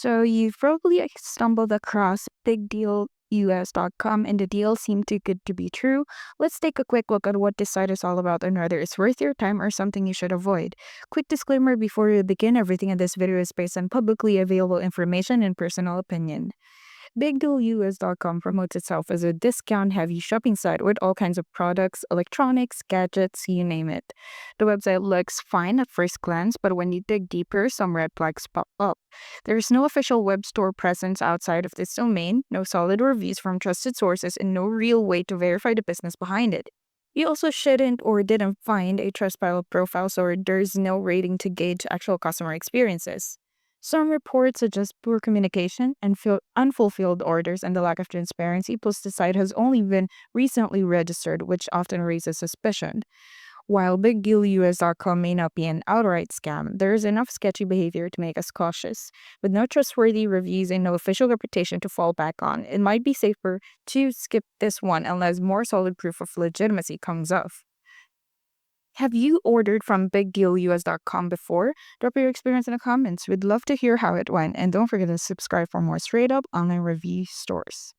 So you've probably stumbled across bigdeal-us.com and the deal seemed too good to be true. Let's take a quick look at what this site is all about and whether it's worth your time or something you should avoid. Quick disclaimer before we begin, everything in this video is based on publicly available information and personal opinion. bigdeal-us.com promotes itself as a discount-heavy shopping site with all kinds of products, electronics, gadgets, you name it. The website looks fine at first glance, but when you dig deeper, some red flags pop up. There is no official web store presence outside of this domain, no solid reviews from trusted sources, and no real way to verify the business behind it. You also shouldn't or didn't find a Trustpilot profile, so there's no rating to gauge actual customer experiences. Some reports suggest poor communication and unfulfilled orders and the lack of transparency, plus the site has only been recently registered, which often raises suspicion. While bigdeal-us.com may not be an outright scam, there is enough sketchy behavior to make us cautious. With no trustworthy reviews and no official reputation to fall back on, it might be safer to skip this one unless more solid proof of legitimacy comes up. Have you ordered from bigdeal-us.com before? Drop your experience in the comments. We'd love to hear how it went. And don't forget to subscribe for more straight up online review stores.